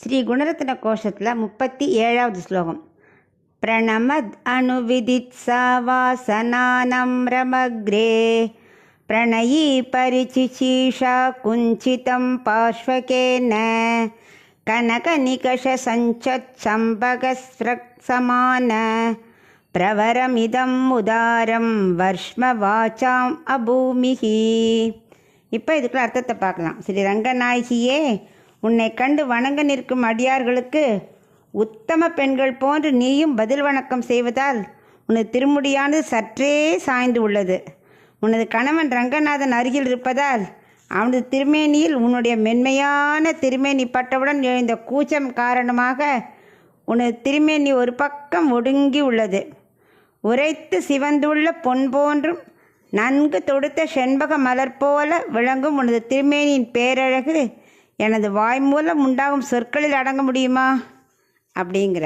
ஸ்ரீ குணரத்ன கோஷத்தில் 37வது ஸ்லோகம். பிரணமத் அனுவிதித்சாவாசனானம் ரமக்ரே பிரணயீ பரிச்சிசீஷா குஞ்சிதம் பார்ஷ்வகேன கனகநிகஷ சஞ்சத் சம்பகஸ்ரக்ஸமான பிரவரமிதம் உதாரம் வர்ஷ்ம வாசாம் அபூமிஹி. இப்போ இதுக்குள்ள அர்த்தத்தை பார்க்கலாம். ஸ்ரீ ரங்கநாயகியே, உன்னை கண்டு வணங்க நிற்கும் அடியார்களுக்கு உத்தம பெண்கள் போன்று நீயும் பதில் வணக்கம் செய்வதால் உனது திருமுடியானது சற்றே சாய்ந்து உள்ளது. உனது கணவன் ரங்கநாதன் அருகில் இருப்பதால் அவனது திருமேனியில் உன்னுடைய மென்மையான திருமேனி பட்டவுடன் எழுந்த கூச்சம் காரணமாக உனது திருமேனி ஒரு பக்கம் ஒடுங்கி உள்ளது. உரைத்து சிவந்துள்ள பொன் போன்றும் நன்கு தொடுத்த செண்பக மலர் போல விளங்கும் உனது திருமேனியின் பேரழகு எனது வாய் மூலம் உண்டாகும் சொற்களில் அடங்க முடியுமா அப்படிங்கிற